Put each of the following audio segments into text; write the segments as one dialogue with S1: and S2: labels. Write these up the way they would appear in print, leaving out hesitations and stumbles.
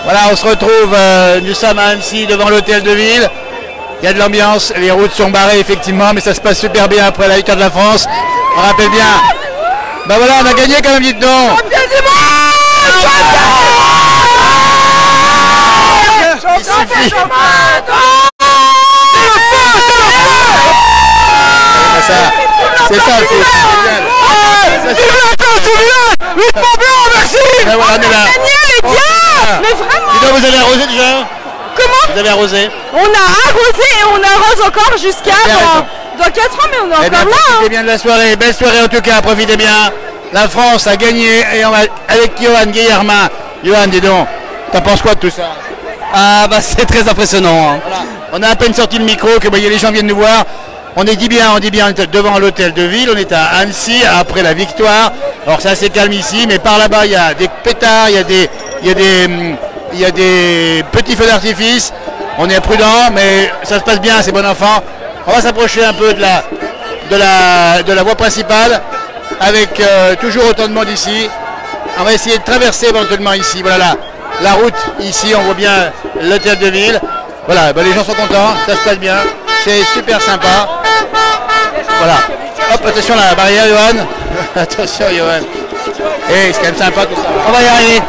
S1: Voilà, on se retrouve, nous sommes à Annecy devant l'hôtel de ville. Il y a de l'ambiance, les routes sont barrées effectivement, mais ça se passe super bien après la victoire de la France. On rappelle bien. Ben voilà, on a gagné quand même, dites donc. Il suffit. C'est ça le foot, c'est génial. Ben voilà, on est là.
S2: Mais vraiment.
S1: Dis donc, vous avez arrosé déjà?
S2: Comment?
S1: Vous avez arrosé?
S2: On a arrosé et on arrose encore jusqu'à dans 4 ans, mais on est encore là.
S1: Profitez bien de la soirée, belle soirée en tout cas, profitez bien. La France a gagné et on va avec Johan Guillermin. Johan, dis donc, t'en penses quoi de tout ça?
S3: Ah bah c'est très impressionnant. Hein.
S1: Voilà. On a à peine sorti le micro, que voyez, les gens viennent nous voir. On dit bien, on est devant l'hôtel de ville, on est à Annecy après la victoire. Alors c'est assez calme ici, mais par là-bas il y a des pétards, il y a des petits feux d'artifice. On est prudent, mais ça se passe bien, c'est bon enfant. On va s'approcher un peu de la voie principale, avec toujours autant de monde ici. On va essayer de traverser éventuellement ici. Voilà la route ici, on voit bien l'hôtel de ville. Voilà, ben les gens sont contents, ça se passe bien, c'est super sympa. Voilà. Hop, attention la barrière, Johan. Attention, Johan. C'est quand même sympa tout ça. On va y arriver.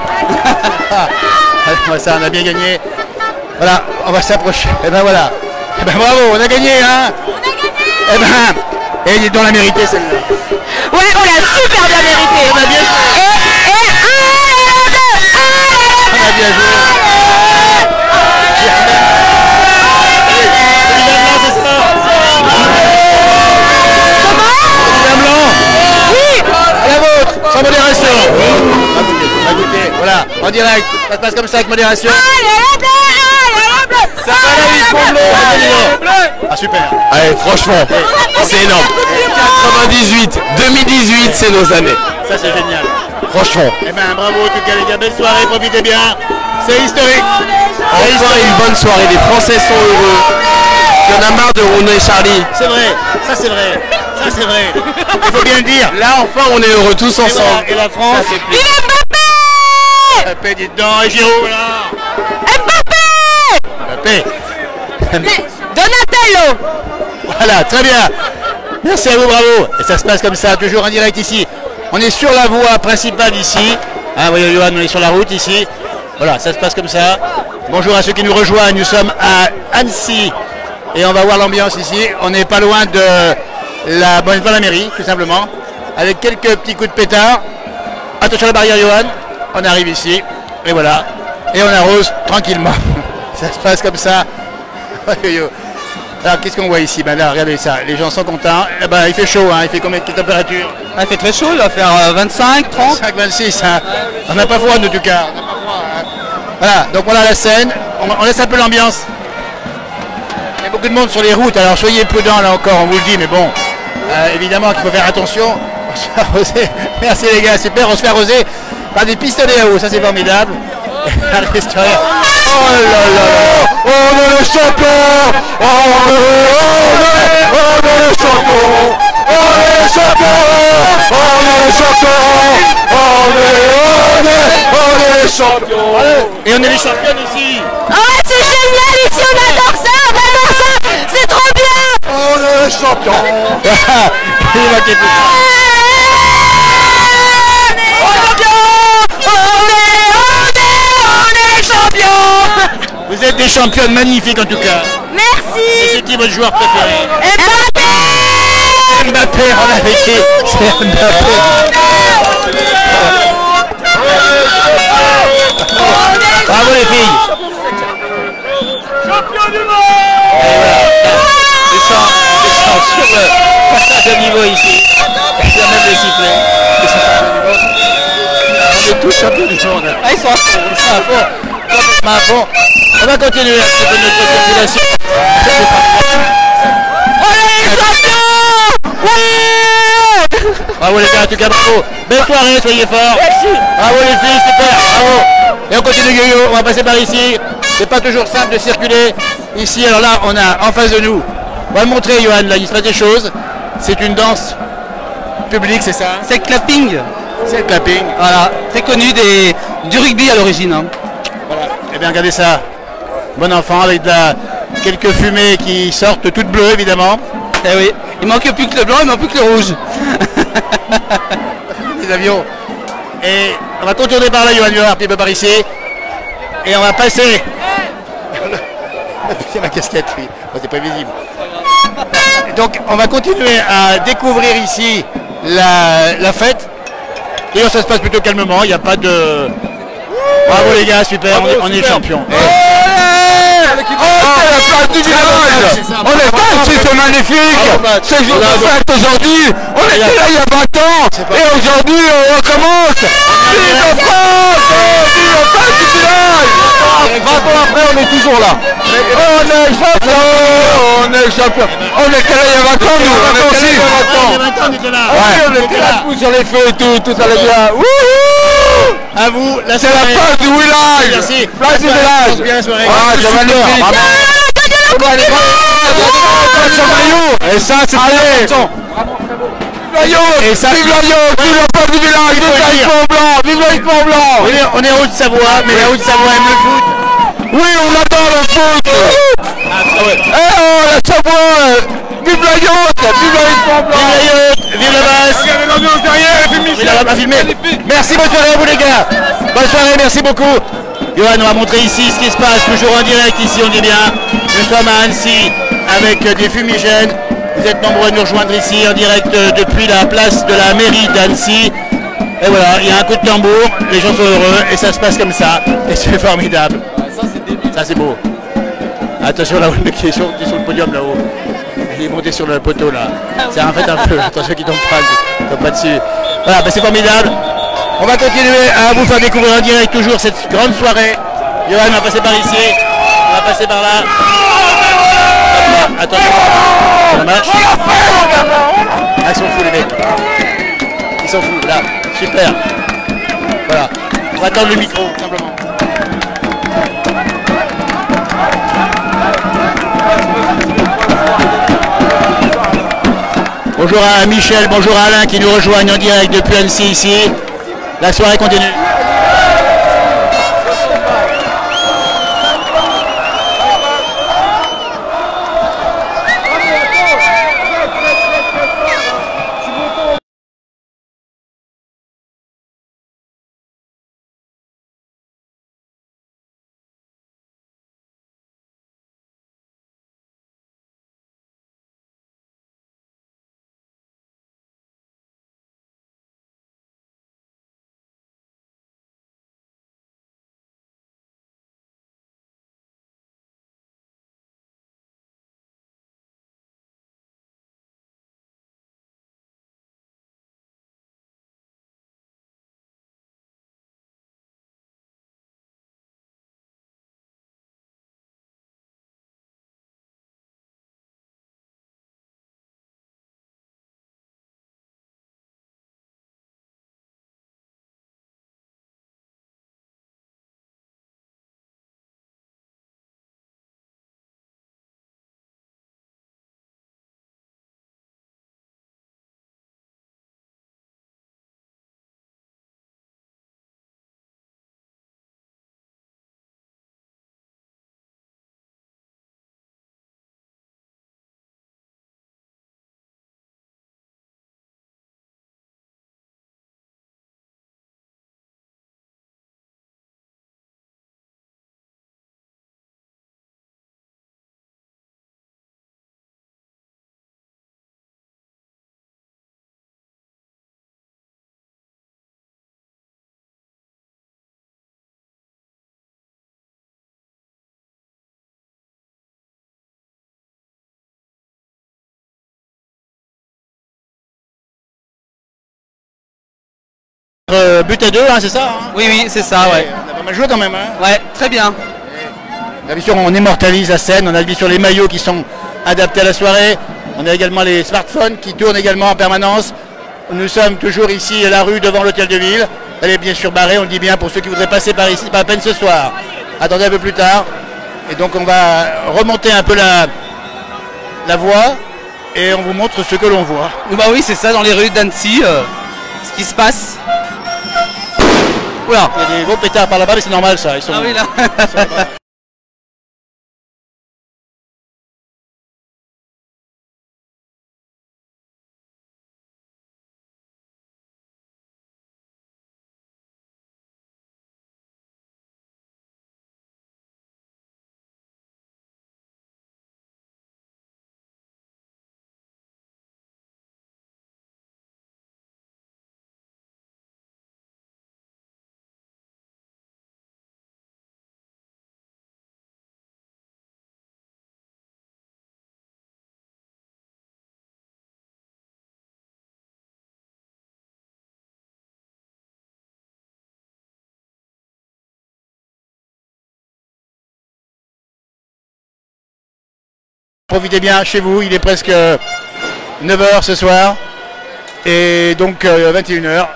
S1: Ça, on a bien gagné. Voilà, on va s'approcher. Et ben voilà. Et ben bravo, on a gagné, hein. Et ben, dis donc, on l'a mérité celle-là.
S2: Ouais, on l'a super bien mérité.
S1: On a bien joué. On a bien joué. Sans modération. Voilà, en direct, ça se passe comme ça avec modération. Ça va la bleu. Ah super.
S4: Allez, franchement, c'est énorme. 98, 2018, c'est nos années.
S1: Ça c'est génial.
S4: Franchement.
S1: Eh ben bravo en tout cas les gars, belle soirée, profitez bien. C'est historique.
S4: Enfin une bonne soirée, les Français sont heureux. Il y en a marre de Rouno et Charlie.
S1: C'est vrai, ça c'est vrai. Ça c'est vrai. Il faut bien le dire.
S4: Là enfin on est heureux tous ensemble.
S1: Et la France.
S2: Il est Mbappé.
S1: Mbappé, dites donc, et Giroud là. Mbappé.
S2: Mais Donatello.
S1: Voilà, très bien. Merci à vous, bravo. Et ça se passe comme ça, toujours en direct ici. On est sur la voie principale ici. Ah, vous voyez, Johan, on est sur la route ici. Voilà, ça se passe comme ça. Bonjour à ceux qui nous rejoignent. Nous sommes à Annecy. Et on va voir l'ambiance ici. On n'est pas loin de devant la mairie, tout simplement. Avec quelques petits coups de pétard. Attention à la barrière, Johan. On arrive ici. Et voilà. Et on arrose tranquillement. Ça se passe comme ça. Alors qu'est-ce qu'on voit ici? Ben là, regardez ça, les gens sont contents. Eh ben, il fait chaud, hein. Il fait combien de température?
S3: Ah, il fait très chaud, il va faire 25, 30.
S1: 25, 26, hein. On n'a pas froid nous, en tout cas. On n'a pas froid, hein. Voilà, donc voilà la scène. On laisse un peu l'ambiance. Il y a beaucoup de monde sur les routes, alors soyez prudents là encore, on vous le dit, mais bon. Évidemment qu'il faut faire attention. On se fait arroser. Merci les gars, super, on se fait arroser par des pistolets à eau, ça c'est formidable. À l'extérieur. Oh là là, on est les champions, on est les champions, on est les champions, on est les champions, on est les champions. Et on est les champions ici.
S2: Oh c'est génial ici, on adore ça, c'est trop bien.
S1: On est les champions. Il va quitter. Vous êtes des championnes magnifiques en tout cas.
S2: Merci.
S1: Et c'est qui votre joueur préféré?
S2: Mbappé.
S1: Mbappé, on l'a vécu. C'est Mbappé. Bravo les filles. Champion du monde. Et voilà. Les chants sur le passage de niveau ici. Il y a même les sifflets. On est tous champions du monde. Ah, ils sont à fond. Ils sont à fond. À fond. On va continuer un petit peu notre circulation.
S2: On est les champions. Ouais.
S1: Bravo les gars, en tout cas bravo. Belle soirée, soyez forts. Merci. Bravo les filles, super, bravo. Et on continue Guillaume, on va passer par ici. C'est pas toujours simple de circuler. Ici, alors là, on a en face de nous. On va le montrer Johan, là il se passe des choses. C'est une danse publique, c'est ça?
S3: C'est le clapping.
S1: C'est le clapping.
S3: Voilà, très connu du rugby à l'origine. Hein.
S1: Voilà. Eh bien, regardez ça. Bon enfant avec quelques fumées qui sortent toutes bleues, évidemment.
S3: Eh oui, il manque plus que le blanc, il manque plus que le rouge.
S1: Des avions. Et on va contourner par là, Johan, un petit peu par ici. Et on va passer. C'est ma casquette, lui. Bon, c'est pas visible. Donc, on va continuer à découvrir ici la fête. D'ailleurs, ça se passe plutôt calmement. Il n'y a pas de. Bravo les gars, super.
S4: Bravo,
S1: on est
S4: super.
S1: champion.
S4: C'est la place du village. On est ici, c'est magnifique. C'est jour de fête aujourd'hui. On était là il y a 20 ans. Et aujourd'hui, on recommence. Vive la France. Vive la place du village. 20 ans après, on est toujours là. On est champion. On est champion. On était là il y a 20 ans, nous. On était aussi.
S1: Il y a 20 ans, on était là.
S4: On était là, tout sur les feux et tout allait bien. Wouhou.
S1: À vous, la
S4: C'est la place du village.
S1: Merci.
S4: Place du village.
S1: Bien la soirée.
S4: Ah, c'est magnifique. Et ça, c'est
S1: Et ça,
S4: vive la yacht, vive la place du village, vive la Yvon Blanc, vive la Yvon Blanc.
S1: on est en Haute-Savoie, mais la Haute-Savoie aime le foot.
S4: Oui, on adore le foot. Eh oh, la Savoie, vive la yacht, vive la Yvon Blanc.
S1: Vive la yacht, vive la basse.
S4: Regardez l'ambiance derrière, et puis
S1: Il
S4: Michel.
S1: a pas filmé. Merci, bonne soirée à vous les gars. Bonne soirée, merci beaucoup. Johan, on va montrer ici ce qui se passe, toujours en direct ici, on dit bien. Nous sommes à Annecy avec des fumigènes. Vous êtes nombreux à nous rejoindre ici en direct depuis la place de la mairie d'Annecy. Et voilà, il y a un coup de tambour, les gens sont heureux et ça se passe comme ça. Et c'est formidable. Ça c'est beau. Attention là-haut, le mec qui est sur le podium là-haut. Il est monté sur le poteau là. C'est en fait un feu. Attention qu'il tombe pas dessus. Voilà, bah, c'est formidable. On va continuer à vous faire découvrir en direct toujours cette grande soirée. Johan va passer par ici. On va passer par là. Attention. Ça marche. Ah, ils sont fous les mecs. Ils sont fous là. Super. Voilà. On va attendre le micro simplement. Bonjour à Michel, bonjour à Alain qui nous rejoignent en direct depuis Annecy ici. La soirée continue. But à 2, hein, c'est ça hein.
S3: Oui, c'est ça, ouais.
S1: On a pas mal joué quand même. Hein.
S3: Ouais, très bien.
S1: Bien sûr, on immortalise la scène, on a bien sûr les maillots qui sont adaptés à la soirée. On a également les smartphones qui tournent également en permanence. Nous sommes toujours ici à la rue devant l'hôtel de ville. Elle est bien sûr barrée, on le dit bien pour ceux qui voudraient passer par ici, pas à peine ce soir. Attendez un peu plus tard. Et donc on va remonter un peu la voie et on vous montre ce que l'on voit.
S3: Bah oui, c'est ça, dans les rues d'Annecy, ce qui se passe. Oula.
S1: Il y a des beaux pétards par là-bas, mais c'est normal ça. Ils sont,
S3: Ah oui, là.
S1: ils sont là-bas. Profitez bien chez vous, il est presque 9 h ce soir. Et donc 21 h.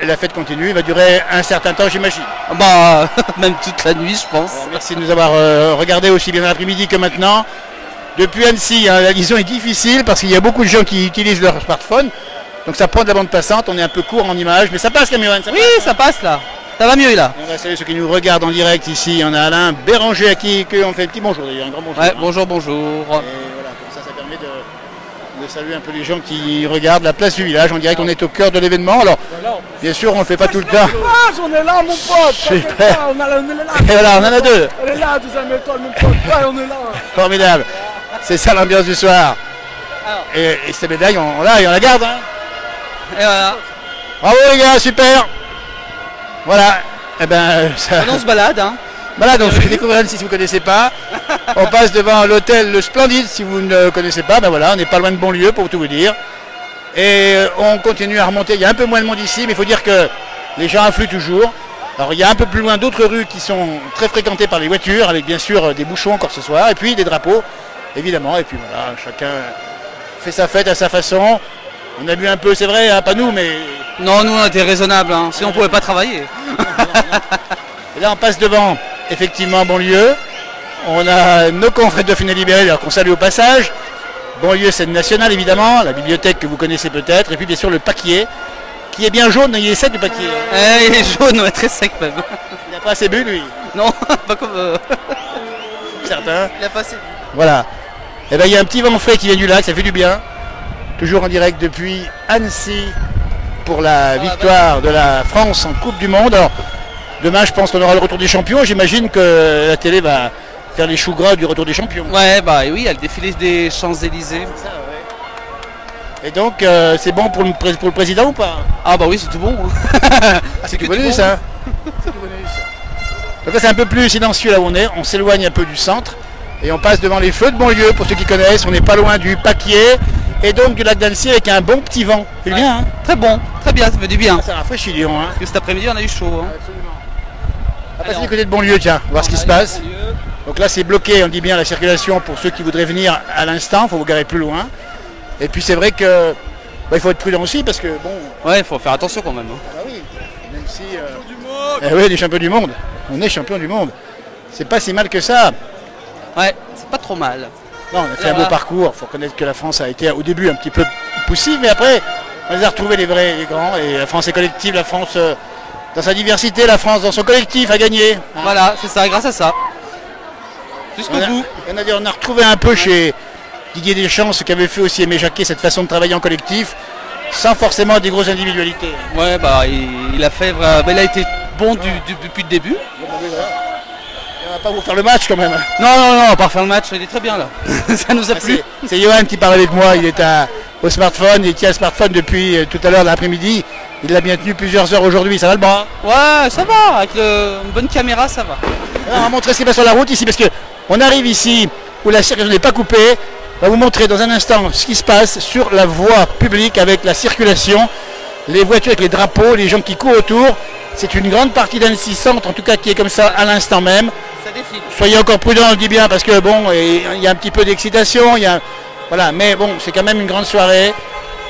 S1: La fête continue, il va durer un certain temps j'imagine.
S3: Bah, même toute la nuit, je pense.
S1: Alors, merci de nous avoir regardé aussi bien dans l'après-midi que maintenant. Depuis Annecy, hein, la liaison est difficile parce qu'il y a beaucoup de gens qui utilisent leur smartphone. Donc ça prend de la bande passante, on est un peu court en images, mais ça passe Cameron.
S3: Oui, ça passe là. Ça va mieux là.
S1: Et on va saluer ceux qui nous regardent en direct ici. On a Alain Béranger à qui on fait un petit bonjour d'ailleurs, un grand bonjour.
S3: Ouais,
S1: hein.
S3: bonjour, bonjour.
S1: Et voilà, comme ça permet de saluer un peu les gens qui regardent la place du village. En direct, on est au cœur de l'événement. Alors, bien sûr, on ne le fait pas tout le temps.
S5: On est là, mon pote.
S1: Super.
S5: On est là.
S1: Et voilà, on en a deux.
S5: On est là, deuxième étoile, mon pote. Ouais, on est là.
S1: Formidable. C'est ça l'ambiance du soir. Et ces médailles, on la garde. Hein.
S3: Et voilà.
S1: Bravo les gars, super. Voilà. Eh ben, ça...
S3: On se balade, hein.
S1: Voilà, donc je découvrir Annecy si vous ne connaissez pas. On passe devant l'hôtel Le Splendide si vous ne connaissez pas. Ben voilà, on n'est pas loin de Bonlieu pour tout vous dire. Et on continue à remonter. Il y a un peu moins de monde ici, mais il faut dire que les gens affluent toujours. Alors il y a un peu plus loin d'autres rues qui sont très fréquentées par les voitures, avec bien sûr des bouchons encore ce soir, et puis des drapeaux, évidemment. Et puis voilà, chacun fait sa fête à sa façon. On a bu un peu, c'est vrai, hein, pas nous, mais...
S3: Non, nous on était raisonnables, hein. Sinon on pouvait pas travailler.
S1: Et là on passe devant, effectivement, Bonlieu. On a nos confrères de Dauphiné Libéré, alors qu'on salue au passage. Bonlieu, scène nationale évidemment, la bibliothèque que vous connaissez peut-être, et puis bien sûr le Paquier, qui est bien jaune, il est sec du Paquier.
S3: Il est jaune, ouais, très sec même.
S1: Il n'a pas assez bu lui.
S3: Non, pas comme...
S1: Certains.
S3: Il a pas assez bu.
S1: Voilà. Et bien il y a un petit vent frais qui vient du lac, ça fait du bien. Toujours en direct depuis Annecy pour la victoire de la France en Coupe du Monde. Alors, demain, je pense qu'on aura le retour des champions. J'imagine que la télé va faire les choux gras du retour des champions.
S3: Ouais, bah oui, il y a le défilé des Champs-Élysées.
S1: Et donc, c'est bon pour le président ou pas?
S3: Ah bah oui, c'est tout bon.
S1: C'est du bonus, hein. Donc là, c'est un peu plus silencieux là où on est. On s'éloigne un peu du centre. Et on passe devant les feux de Bonlieu, pour ceux qui connaissent. On n'est pas loin du Paquier. Et donc du lac d'Annecy avec un bon petit vent. C'est bien, hein.
S3: Très bon, très bien, ça fait du bien.
S1: Ça rafraîchit, Lyon, hein.
S3: Parce que cet après-midi, on a eu chaud. Hein.
S1: Absolument. On va passer du côté de Bonlieu, tiens, voir ce qui se passe. Donc là, c'est bloqué, on dit bien, la circulation pour ceux qui voudraient venir à l'instant. Il faut vous garer plus loin. Et puis c'est vrai que il faut être prudent aussi parce que bon.
S3: Ouais, il faut faire attention quand même. Hein.
S1: Ah oui, même si. Oui, les champions du monde. On est champion du monde. C'est pas si mal que ça.
S3: Ouais, c'est pas trop mal.
S1: Non, on a fait un beau parcours. Il faut reconnaître que la France a été au début un petit peu poussive, mais après, on les a retrouvés les vrais, les grands. Et la France est collective, la France dans sa diversité, la France dans son collectif a gagné. Hein.
S3: Voilà, c'est ça, grâce à ça. Jusqu'au bout.
S1: On a retrouvé un peu chez Didier Deschamps ce qu'avait fait aussi Aimé Jacquet, cette façon de travailler en collectif, sans forcément des grosses individualités.
S3: Ouais, bah il a fait, il a été bon depuis le début.
S1: On va pas vous faire le match quand même.
S3: Non, on va pas refaire le match, il est très bien là. Ça nous a plu.
S1: C'est Johan qui parle avec moi, il est au smartphone, il tient le smartphone depuis tout à l'heure l'après-midi. Il l'a bien tenu plusieurs heures aujourd'hui, ça va le bras?
S3: Ouais, ça va, avec une bonne caméra, ça va.
S1: Alors, on va montrer ce qui passe sur la route ici, parce qu'on arrive ici où la circulation n'est pas coupée. On va vous montrer dans un instant ce qui se passe sur la voie publique avec la circulation, les voitures avec les drapeaux, les gens qui courent autour. C'est une grande partie d'Annecy Centre, en tout cas qui est comme ça à l'instant même.
S3: Ça défile.
S1: Soyez encore prudents, on le dit bien, parce que bon, il y a un petit peu d'excitation, voilà, mais bon, c'est quand même une grande soirée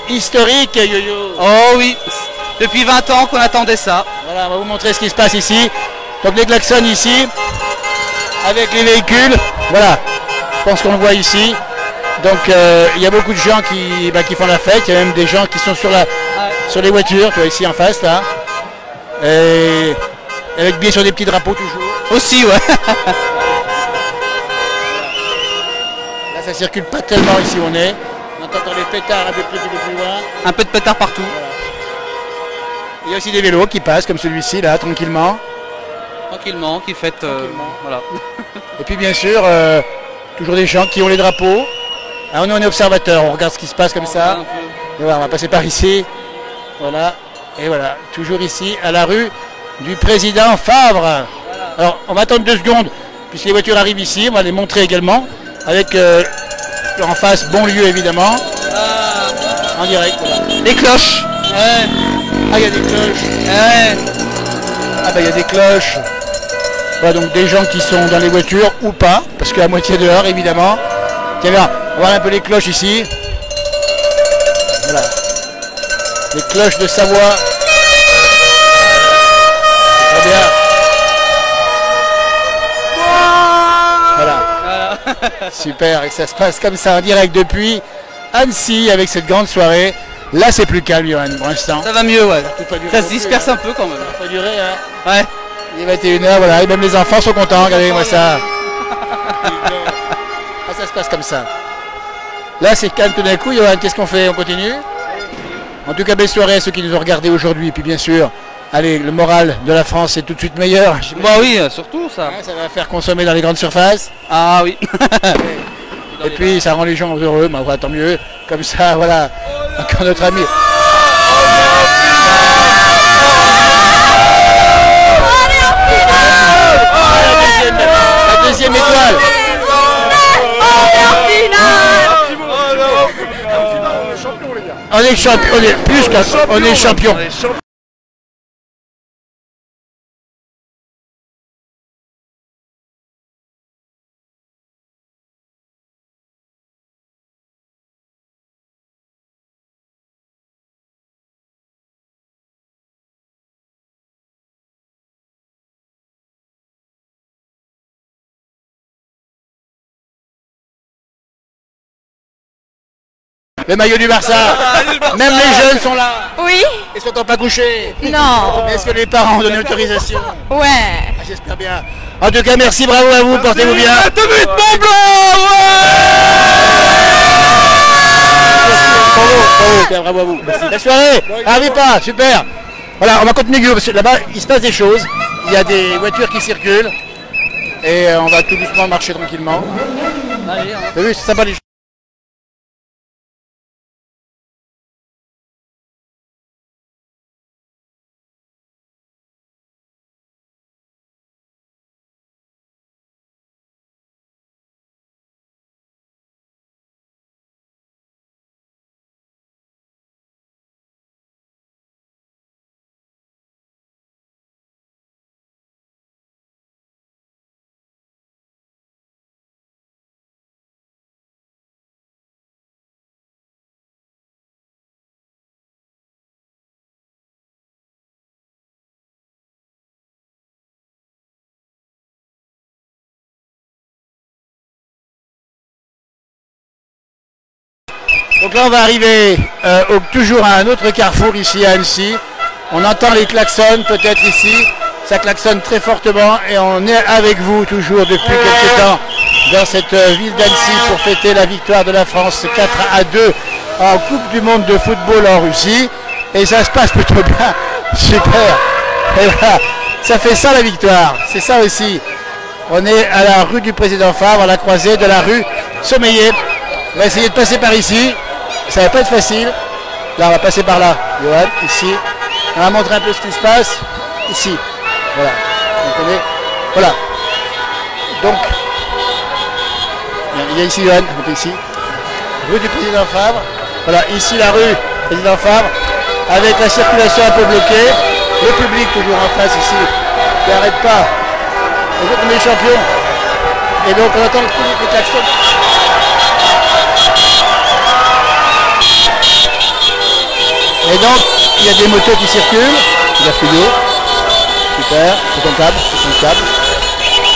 S1: historique, yo-yo.
S3: Oh oui, depuis 20 ans qu'on attendait ça.
S1: Voilà, on va vous montrer ce qui se passe ici. Donc les klaxons ici, avec les véhicules, voilà, je pense qu'on le voit ici. Donc il y a beaucoup de gens qui font la fête, il y a même des gens qui sont sur les voitures, tu vois ici en face là. Et Avec bien sûr des petits drapeaux toujours.
S3: Aussi, ouais.
S1: Là ça circule pas tellement ici où on est. On entend les pétards un peu plus loin.
S3: Un peu de pétard partout.
S1: Il y a aussi des vélos qui passent comme celui-ci là, tranquillement.
S3: Tranquillement, qui fête. Voilà.
S1: Et puis bien sûr, toujours des gens qui ont les drapeaux. Alors nous on est observateurs, on regarde ce qui se passe comme ça. Et voilà, on va passer par ici. Voilà. Et voilà, toujours ici à la rue du président Favre. Alors on va attendre 2 secondes, puisque les voitures arrivent ici, on va les montrer également. Avec en face Bonlieu évidemment. En direct. Voilà.
S3: Les cloches. Ouais.
S1: Ah, il y a des cloches.
S3: Ouais.
S1: Ah bah il y a des cloches. Voilà, donc des gens qui sont dans les voitures ou pas, parce que la moitié dehors évidemment. Tiens là, on va voir un peu les cloches ici. Voilà. Les cloches de Savoie. Très bien. Voilà. Super, et ça se passe comme ça en direct depuis Annecy avec cette grande soirée. Là c'est plus calme Johan pour l'instant.
S3: Ça va mieux, ouais. Ça se
S1: plus,
S3: disperse un peu quand même.
S1: Ça va pas durer, hein.
S3: Ouais.
S1: Il est 21h, voilà, et même les enfants sont contents, regardez-moi ça. Ah, ça se passe comme ça. Là c'est calme tout d'un coup, Johan, qu'est-ce qu'on fait? On continue? En tout cas, belle soirée à ceux qui nous ont regardés aujourd'hui, et puis bien sûr, allez, le moral de la France est tout de suite meilleur.
S3: Bah oui, surtout ça.
S1: Ouais, ça va faire consommer dans les grandes surfaces.
S3: Ah oui.
S1: Et puis ça rend les gens heureux, bah, voilà, tant mieux. Comme ça, voilà, encore notre ami. La deuxième étoile. On est champion, on est plus qu'un, on est champion. Le maillot du Barça, même les jeunes sont là.
S2: Oui.
S1: Ils ne sont pas couchés.
S2: Non.
S1: Est-ce que les parents ont donné l'autorisation?
S2: Ouais.
S1: Ah, j'espère bien. En tout cas, merci, bravo à vous, portez-vous bien. Bravo à vous. Merci. La soirée, arrive pas, super. Voilà, on va continuer Guillaume, parce que là-bas, il se passe des choses. Il y a des voitures qui circulent. Et on va tout doucement marcher tranquillement.
S3: Allez, hein.
S1: Vous avez vu, c'est sympa les gens. Donc là on va arriver toujours à un autre carrefour ici à Annecy. On entend les klaxons peut-être ici. Ça klaxonne très fortement et on est avec vous toujours depuis quelques temps dans cette ville d'Annecy pour fêter la victoire de la France 4-2 en Coupe du Monde de football en Russie. Et ça se passe plutôt bien. Super. Et voilà, ça fait ça la victoire. C'est ça aussi. On est à la rue du Président Favre, à la croisée de la rue Sommeillet. On va essayer de passer par ici. Ça va pas être facile. Là, on va passer par là, Johan, ici. On va montrer un peu ce qui se passe. Ici. Voilà. Donc, on est... Voilà. Donc, il y a ici, Johan, donc ici. Rue du Président Favre. Voilà, ici la rue Président Favre. Avec la circulation un peu bloquée. Le public toujours en face ici. Qui n'arrête pas. Et donc, on est champion. Et donc, on attend le public des klaxons. Et donc, il y a des motos qui circulent, la studio, super, c'est ton câble,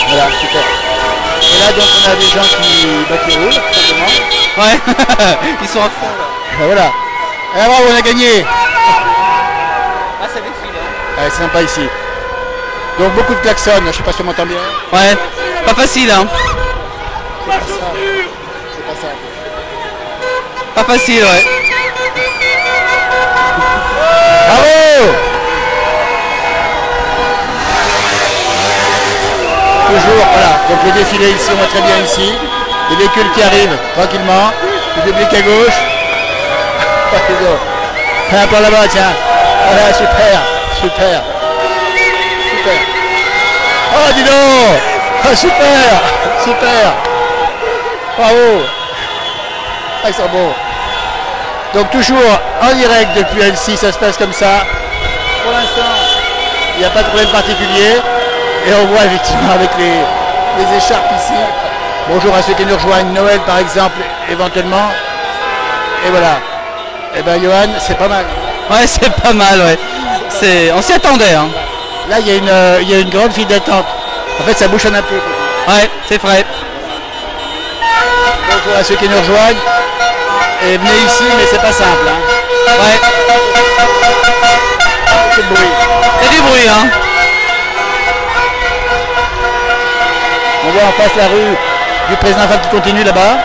S1: voilà, super. Et là, donc, on a des gens qui roulent, tout simplement.
S3: Ouais, ils sont à fond là.
S1: Ben, voilà. Et bravo, on a gagné.
S3: Ah, ça défile, hein.
S1: Ouais, c'est sympa ici. Donc beaucoup de klaxons, je sais pas si on m'entend bien.
S3: Ouais, pas facile, hein.
S1: C'est pas ça.
S3: Pas facile, ouais.
S1: Bravo! Toujours, voilà. Donc le défilé ici, on voit très bien ici. Les véhicules qui arrivent tranquillement. Le public à gauche. Un peu là-bas, tiens. Voilà, super. Super. Super. Oh, dis donc! Ah, super! Super! Bravo! Ah, ils sont beaux. Donc toujours en direct depuis Annecy, ça se passe comme ça. Pour l'instant, il n'y a pas de problème particulier. Et on voit effectivement avec les écharpes ici. Bonjour à ceux qui nous rejoignent, Noël par exemple, éventuellement. Et voilà. Et ben Johan, c'est pas mal.
S3: Ouais, c'est pas mal, ouais. On s'y attendait, hein.
S1: Là, il y a une grande file d'attente. En fait, ça bouchonne un peu.
S3: Ouais, c'est vrai.
S1: Bonjour à ceux qui nous rejoignent. Et venez ici, mais c'est pas simple. Hein.
S3: Ouais.
S1: C'est le bruit.
S3: Il y a du bruit, hein.
S1: On voit en face la rue du président Fall qui continue là-bas.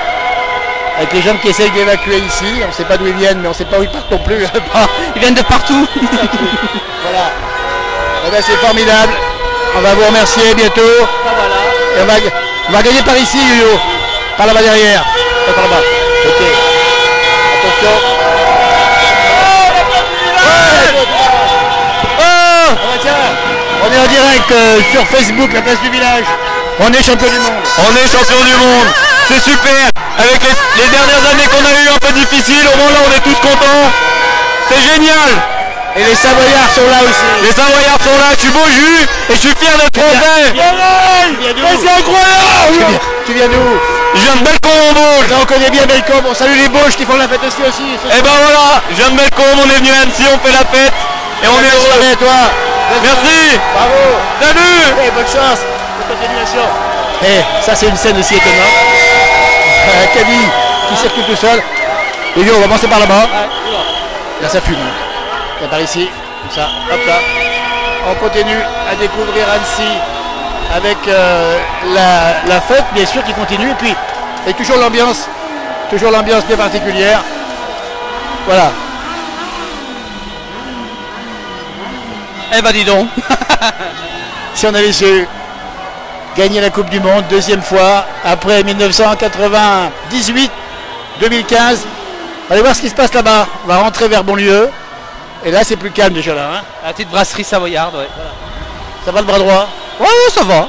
S1: Avec les gens qui essayent d'évacuer ici. On ne sait pas d'où ils viennent, mais on ne sait pas où ils partent non plus.
S3: Ils viennent de partout.
S1: Voilà. Eh ben, c'est formidable. On va vous remercier bientôt. Et on va gagner par ici, Yo-Yo. Par là-bas derrière. Pas par là-bas. Ok. Attention. Ah bah tiens, on est en direct sur Facebook, la place du village. On est champion du monde.
S4: On est champion du monde. C'est super. Avec les dernières années qu'on a eues un peu difficiles, au moins là on est tous contents. C'est génial.
S1: Et les Savoyards sont là aussi.
S4: Les Savoyards sont là, je suis beau jus et je suis fier d'être français. C'est incroyable.
S1: Tu viens d'où?
S4: Je viens de Bellecombe en Bauge.
S1: On connaît bien Bellecombe, on salue les Bauges qui font la fête aussi.
S4: Et ben voilà, je viens de Bellecombe, on est venu à Annecy, on fait la fête et on est heureux.
S1: Et toi.
S4: Merci.
S1: Bravo.
S4: Salut.
S1: Et bonne chance. Bonne continuation. Et ça c'est une scène aussi étonnante. Caddy qui circule tout seul. Et bien on va commencer par là-bas. Là ça fume. Là, par ici, comme ça, hop là. On continue à découvrir Annecy avec la fête bien sûr qui continue. Et puis et toujours l'ambiance bien particulière. Voilà.
S3: Eh ben dis donc.
S1: Si on avait su gagner la Coupe du Monde, deuxième fois, après 1998, 2015. Allez voir ce qui se passe là-bas. On va rentrer vers Bonlieu. Et là, c'est plus calme déjà là. Hein.
S3: La petite brasserie savoyarde, ouais.
S1: Ça va le bras droit?
S3: Ouais, ça va.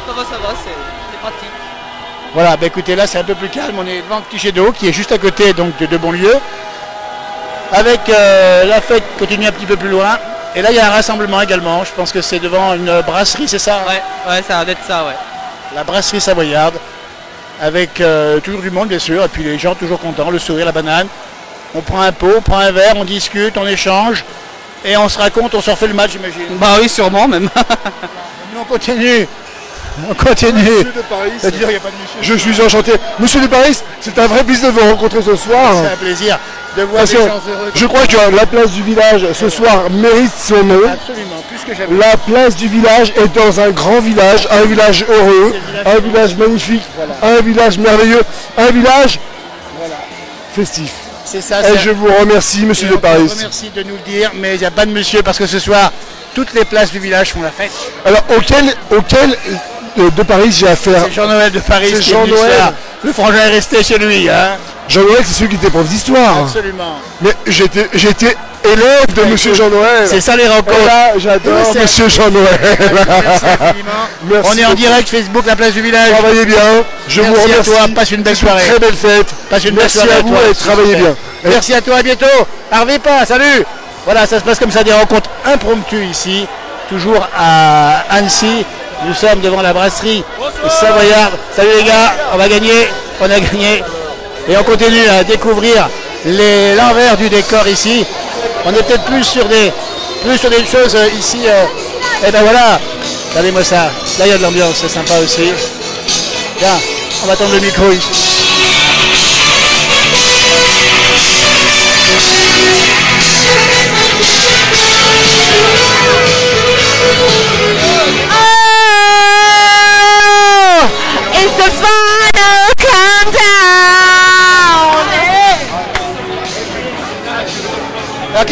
S3: Ça va, c'est pratique.
S1: Voilà, bah écoutez, là c'est un peu plus calme. On est devant le petit jet d'eau qui est juste à côté donc de Bonlieu. Avec la fête qui continue un petit peu plus loin. Et là, il y a un rassemblement également. Je pense que c'est devant une brasserie, c'est ça?
S3: Ouais, ça va être ça, ouais.
S1: La brasserie savoyarde. Avec toujours du monde, bien sûr. Et puis les gens toujours contents, le sourire, la banane. On prend un pot, on prend un verre, on discute, on échange. Et on se raconte, on se refait le match, j'imagine.
S3: Bah oui, sûrement même.
S1: Nous, on continue. On continue.
S5: Monsieur de Paris.
S1: C'est-à-dire, il n'y a pas de monsieur.
S5: Je suis enchanté. Monsieur de Paris, c'est un vrai plaisir de vous rencontrer ce soir.
S1: C'est un plaisir de voir
S5: Parce
S1: des
S5: que
S1: gens heureux.
S5: je crois que la place du village ce soir mérite son nom.
S1: Absolument, plus que jamais.
S5: La place du village est dans un grand village, un village heureux, un village magnifique, un village merveilleux, un village festif.
S1: C'est ça.
S5: Et je vous remercie, monsieur de Paris.
S1: Merci de nous le dire, mais il n'y a pas de monsieur parce que ce soir, toutes les places du village font la fête.
S5: Alors, auquel de Paris j'ai affaire?
S1: C'est Jean-Noël de Paris.
S5: C'est
S1: qui est venu
S5: Jean-Noël.
S1: ce soir. Le frangin est resté chez lui. Hein.
S5: Jean-Noël, c'est celui qui était prof d'histoire.
S1: Absolument.
S5: Mais j'étais élève de monsieur Jean-Noël.
S1: C'est ça les rencontres.
S5: Et là, j'adore monsieur Jean-Noël.
S1: Merci infiniment.
S5: Merci
S1: On est en
S5: beaucoup.
S1: direct Facebook, la place du village.
S5: Travaillez bien. Je
S1: Merci
S5: vous
S1: à
S5: remercie.
S1: toi. Passe une belle soirée.
S5: Très belle fête.
S1: Passe une
S5: Merci
S1: belle soirée
S5: à vous
S1: toi.
S5: et travaillez bien.
S1: Merci à toi, à bientôt. Harvey pas, salut. Voilà, ça se passe comme ça, des rencontres impromptues ici, toujours à Annecy. Nous sommes devant la brasserie savoyarde. Salut les gars, on va gagner, on a gagné. Et on continue à découvrir l'envers du décor ici. On est peut-être plus sur des choses ici. Et ben voilà, regardez-moi ça. Là il y a de l'ambiance, c'est sympa aussi. Tiens, on va tendre le micro ici.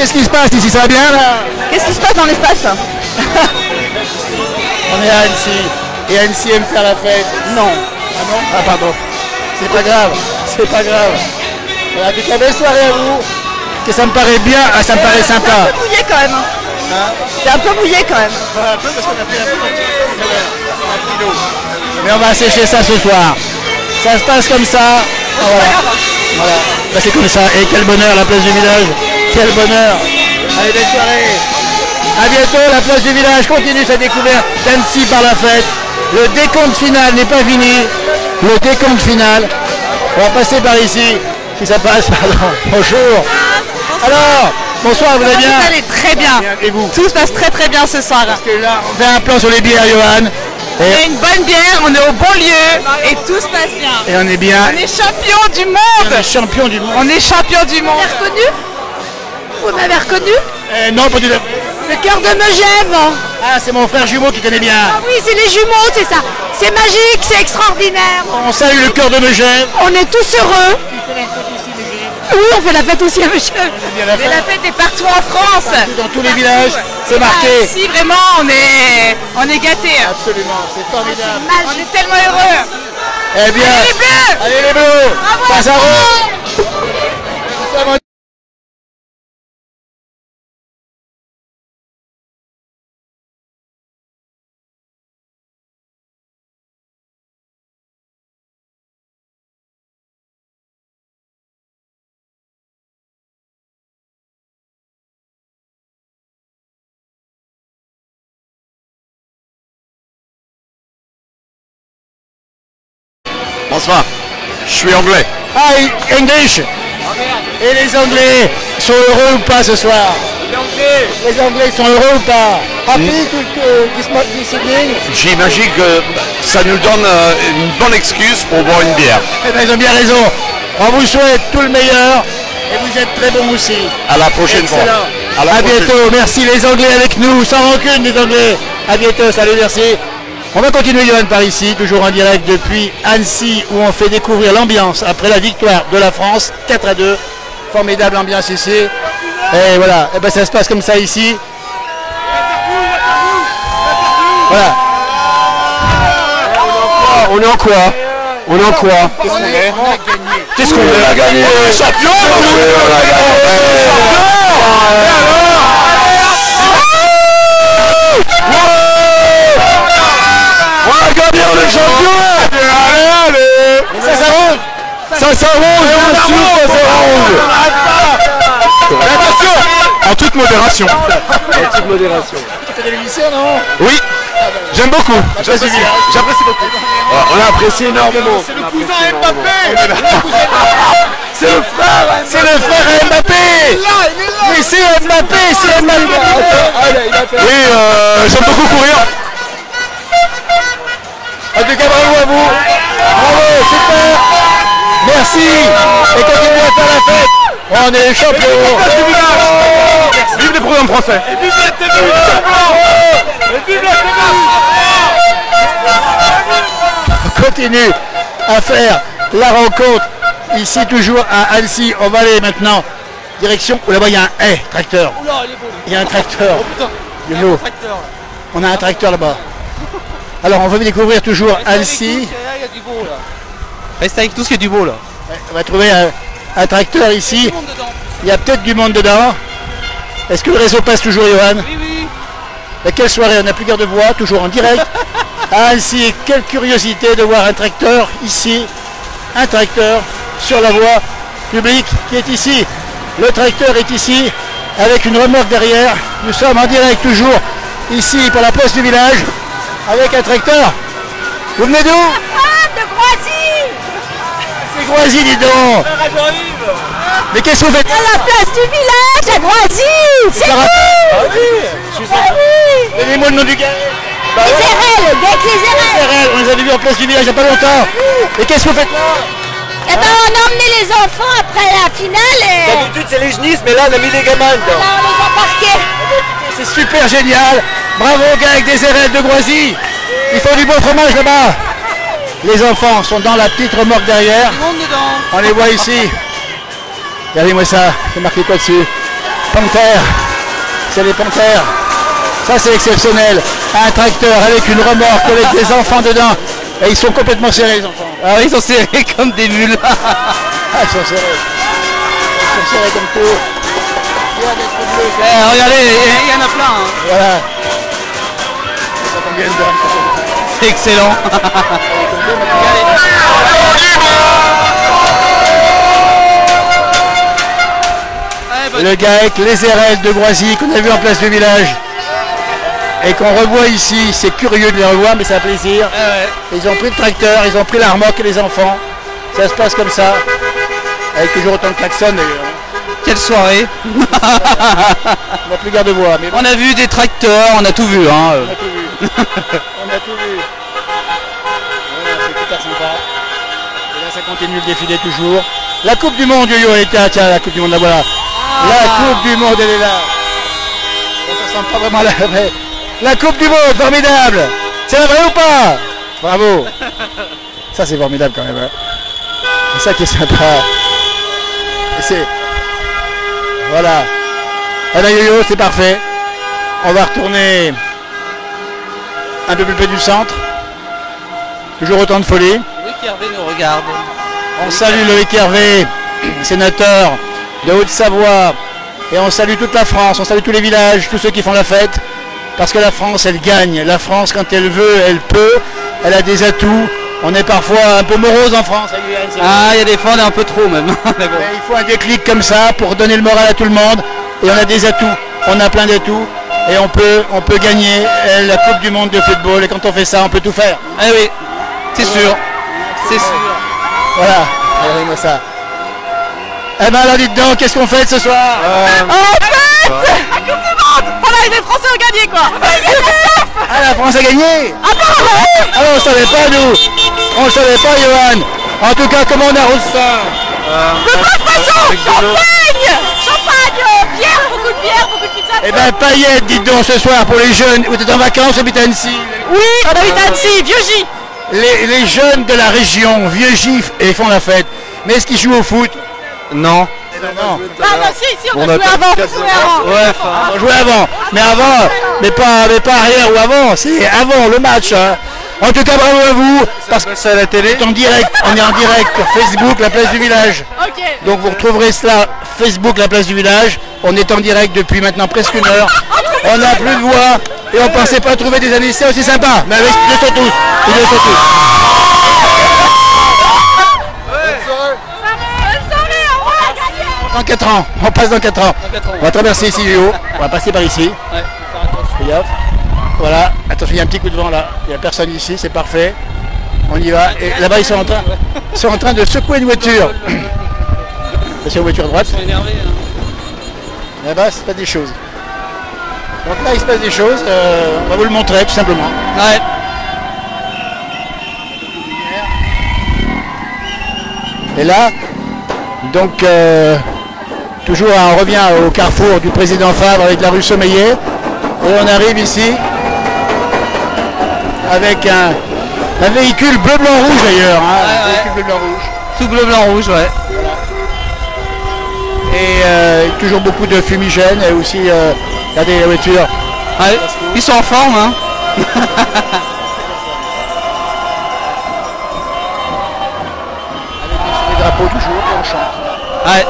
S1: qu'est-ce qui se passe ici? Ça va bien là?
S2: Qu'est-ce qui se passe dans l'espace?
S1: On est à Annecy. Et Annecy aime faire la fête.
S2: Non.
S1: Ah non? Ah pardon. C'est pas grave. C'est pas grave. Voilà, toute la belle soirée à vous. Que ça me paraît bien. Ah, ça me paraît
S2: C'est un
S1: sympa.
S2: peu mouillé quand même. C'est un peu mouillé quand même.
S1: Un peu parce qu'on a pris un peu tout à l'heure. Mais on va sécher ça ce soir. Ça se passe comme ça. Ah, voilà. Bah, c'est comme ça. Et quel bonheur la place du village. Quel bonheur. Allez, belle soirée. A bientôt, la place du village continue sa découverte d'Annecy par la fête. Le décompte final n'est pas fini. Le décompte final. On va passer par ici. Si ça passe, pardon. Bonjour. Alors, bonsoir, vous allez bien?
S2: Vous allez très bien.
S1: Et vous?
S2: Tout se passe très très bien ce soir.
S1: Parce que là, on fait un plan sur les bières, Johan.
S2: On a une bonne bière, on est au bon lieu et tout se passe bien.
S1: Et on est bien.
S2: On est champion du monde.
S1: On est champion du monde.
S2: On est champion du monde.
S6: Vous m'avez reconnu? Vous m'avez reconnu?
S1: Non, pas du tout.
S6: Le cœur de Megève.
S1: Ah, c'est mon frère jumeau qui connaît bien.
S6: Ah oui, c'est les jumeaux, c'est ça. C'est magique, c'est extraordinaire.
S1: On salue le cœur de Megève.
S6: On est tous heureux. Oui, on fait la fête aussi à Megève.
S1: Bien la
S2: Mais la
S1: fête.
S2: fête est partout en France.
S1: Dans tous les villages, c'est marqué.
S2: Si vraiment on est gâtés.
S1: Absolument, c'est formidable.
S2: On est tellement heureux.
S1: Eh bien,
S2: Allez les bleus.
S1: allez les bleus. Passe à vous. Nous sommes en-
S4: Bonsoir, je suis anglais.
S1: Hi, English. Et les Anglais sont heureux ou pas ce soir? Les Anglais sont heureux ou pas? Happy this evening?
S4: J'imagine que ça nous donne une bonne excuse pour boire une bière.
S1: Eh bien, ils ont bien raison. On vous souhaite tout le meilleur et vous êtes très bons aussi.
S4: À la prochaine fois.
S1: Excellent.
S4: À la
S1: À
S4: prochaine.
S1: bientôt. Merci les Anglais avec nous, sans rancune les Anglais. À bientôt. Salut, merci. On va continuer Johan par ici, toujours en direct depuis Annecy où on fait découvrir l'ambiance après la victoire de la France 4-2. Formidable ambiance ici. Et voilà, et ben ça se passe comme ça ici. Voilà.
S5: On est en quoi? On est en quoi?
S1: Qu'est-ce qu'on est?
S5: Qu'est-ce qu'on est? On a gagné.
S4: Champion.
S5: On a gagné, on est champion. Allez.
S1: Ça s'arrange.
S5: Ça s'arrange, bien sûr, ça s'arrange.
S4: Attention. En toute modération.
S5: En toute modération.
S1: Tu connais l'émission, non?
S4: Oui, j'aime beaucoup.
S1: J'apprécie beaucoup.
S5: On apprécie énormément.
S4: C'est le cousin Mbappé.
S5: C'est le frère.
S1: C'est le frère Mbappé. Mais c'est Mbappé, c'est Mbappé.
S4: Oui, j'aime beaucoup courir.
S1: En tout cas, bravo à vous. Bravo, super. Merci. Et continuez à faire la fête. On est les champions.
S4: Vive les programmes français.
S1: On continue à faire la rencontre ici toujours à Annecy. On va aller maintenant direction. Oh, là-bas il y a un tracteur. Il y a un tracteur. Yo. On a un tracteur là-bas. Alors on va découvrir toujours Annecy.
S3: Reste avec tout ce qui est du beau là.
S1: On va trouver un tracteur ici. Il y a peut-être du monde dedans. Est-ce que le réseau passe toujours, Johan?
S3: Oui, oui.
S1: Et quelle soirée, on n'a plus de voix, toujours en direct. À Annecy, quelle curiosité de voir un tracteur ici. Un tracteur sur la voie publique qui est ici. Le tracteur est ici avec une remorque derrière. Nous sommes en direct toujours ici pour la place du village avec un tracteur. Vous venez d'où?
S6: De Groisy.
S1: C'est Groisy, dis donc. Mais qu'est-ce que vous faites?
S6: À la place du village, à Groisy. C'est
S1: Ça
S6: nous.
S1: rappelle-
S6: Ah oui.
S1: Donnez-moi le nom du gars.
S6: Les érelles, avec les érelles.
S1: On les a vus en place du village il n'y a pas longtemps. Et qu'est-ce que vous faites là?
S6: Eh ben, on a emmené les enfants après la finale et
S5: D'habitude c'est les genisses, mais là on a mis les gamins
S6: là,
S5: dedans.
S6: on les a embarqués.
S1: C'est super génial. Bravo aux gars avec des érelles de Groisy. Ils font du bon fromage là-bas. Les enfants sont dans la petite remorque derrière.
S2: Tout le monde dedans.
S1: On les voit ici. Regardez-moi ça. C'est marqué quoi dessus? Panthères. C'est les Panthères. Ça c'est exceptionnel. Un tracteur avec une remorque avec des enfants dedans. Et ils sont complètement serrés les enfants.
S3: Ah oui, ils sont serrés comme des mules.
S1: Ah, ils sont serrés. Ils sont serrés comme tout.
S3: Regardez, il y en a plein. Hein.
S1: Voilà. Ça combien de dames?
S3: C'est excellent.
S1: Le GAEC, les RL de Groisy qu'on a vu en place du village et qu'on revoit ici, c'est curieux de les revoir mais c'est un plaisir. Ils ont pris le tracteur, ils ont pris la remorque et les enfants. Ça se passe comme ça, avec toujours autant de klaxons d'ailleurs.
S3: Quelle soirée.
S1: On n'a plus garde-voix. Mais bon.
S3: On a vu des tracteurs, on a tout vu. Hein.
S1: On a tout vu. On a tout vu. Voilà, c'est super sympa. Et là ça continue le défilé toujours. La Coupe du Monde, Yo-Yo, elle était là, tiens, la Coupe du Monde, la voilà. La Coupe du Monde, elle est là. Ça sent pas vraiment la vraie. La Coupe du Monde, formidable. C'est la vraie ou pas? Bravo. Ça c'est formidable quand même. Hein. C'est ça qui est sympa. Et c'est... Voilà. Ah ben Yo-Yo, c'est parfait. On va retourner un peu plus près du centre. Toujours autant de folie.
S3: Loïc Hervé nous regarde.
S1: On salue Loïc Hervé, sénateur de Haute-Savoie. Et on salue toute la France, on salue tous les villages, tous ceux qui font la fête. Parce que la France, elle gagne. La France, quand elle veut, elle peut. Elle a des atouts. On est parfois un peu morose en France.
S3: Ah, il y a des fois, on est un peu trop même.
S1: Mais il faut un déclic comme ça pour donner le moral à tout le monde. Et on a des atouts. On a plein d'atouts. Et on peut gagner la Coupe du Monde de football. Et quand on fait ça, on peut tout faire.
S3: Ah oui, c'est sûr. C'est sûr.
S1: Voilà. Regardez-moi ça. Eh ben alors dites donc, qu'est-ce qu'on fait ce soir?
S2: En fait, la Coupe du Monde. Voilà, les Français ont gagné quoi.
S1: Ah, la France a gagné.
S2: Ah bon?
S1: Ah non, on savait pas nous. On savait pas, Johan. En tout cas, comment on arrose ça?
S2: De toute façon, champagne, bière, beaucoup de bière, beaucoup de pizza.
S1: Eh ben paillettes, dites donc ce soir pour les jeunes. Vous êtes en vacances, vous habitez à Annecy?
S2: Oui, on habite à Annecy, vieux J.
S1: Les jeunes de la région, vieux gifs, et font la fête. Mais est-ce qu'ils jouent au foot?
S4: Non.
S1: Non.
S2: Ah bah si, on a joué avant,
S1: Ouais, on jouait avant. Mais avant, mais pas arrière ou avant, c'est avant le match. Hein. En tout cas, bravo à vous. Parce que c'est à la télé. On est en direct sur Facebook, la place du village.
S2: Ok.
S1: Donc vous retrouverez cela, Facebook, la place du village. On est en direct depuis maintenant presque une heure. On n'a plus de voix et on pensait pas trouver des années. C'est aussi sympa. Mais ils le sont tous. Ils le sont tous. Dans 4 ans, on passe dans 4 ans. On va traverser ici du haut, on va passer par ici. Fais gaffe. Voilà, attention, il y a un petit coup de vent là, il n'y a personne ici, c'est parfait. On y va, et là-bas ils sont en train de secouer une voiture. C'est une voiture à droite. Là-bas il se passe des choses. Donc là il se passe des choses, on va vous le montrer tout simplement.
S3: Ouais.
S1: Et là, donc toujours on revient au carrefour du président Favre avec la rue Sommeillet et on arrive ici avec un véhicule bleu blanc rouge d'ailleurs, hein, un véhicule bleu blanc rouge.
S3: Tout bleu blanc rouge, ouais.
S1: Voilà. Et toujours beaucoup de fumigènes et aussi regardez la voiture.
S3: Ouais. Ils sont en forme hein.
S1: Avec les drapeaux toujours et on chante.
S3: Ouais.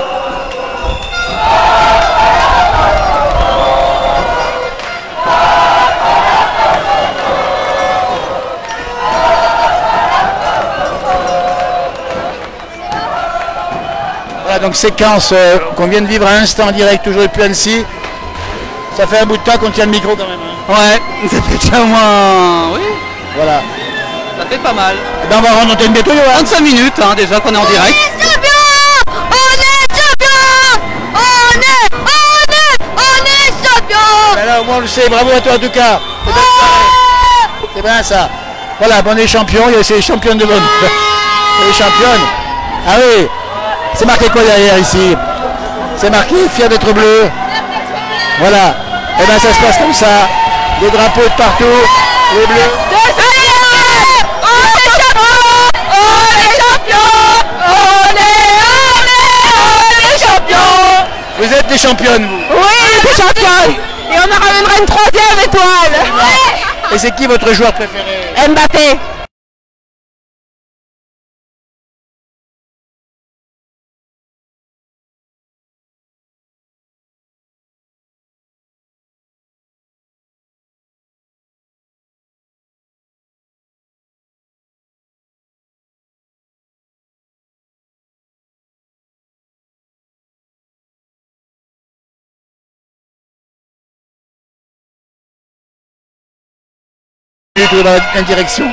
S1: Voilà donc séquence qu'on vient de vivre à l'instant en direct toujours depuis Annecy. Ça fait un bout de temps qu'on tient le micro quand même. Hein.
S3: Ouais, ça fait déjà au moins... Oui.
S1: Voilà.
S3: Ça fait pas mal.
S1: Et ben on va rendre l'antenne bientôt, Johan.
S3: 25 minutes hein, déjà qu'on est en direct.
S1: Ben là au moins on le sait, bravo à toi en tout cas. C'est bien ça. Voilà, bon, on est champion, il y a ces championnes de bonne. Les championnes. Ah oui. C'est marqué quoi derrière ici? C'est marqué fier d'être bleu. Voilà. Et ben ça se passe comme ça. Des drapeaux de partout. Les bleus. Vous êtes des championnes vous.
S2: Oui. une 3e étoile.
S1: Et c'est qui votre joueur préféré?
S2: Mbappé.
S1: Toujours dans la même direction.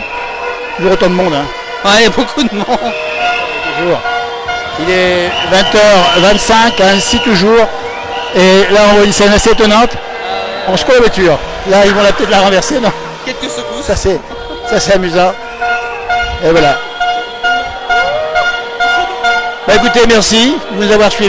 S1: Toujours autant de monde. Hein.
S3: Ouais, il y a beaucoup de monde.
S1: Toujours. Il est 20h25 à Annecy toujours. Et là on voit une scène assez étonnante. On secoue la voiture. Là ils vont peut-être la renverser, non?
S3: Quelques secousses.
S1: Ça c'est amusant. Et voilà. Bah écoutez, merci de nous avoir suivis.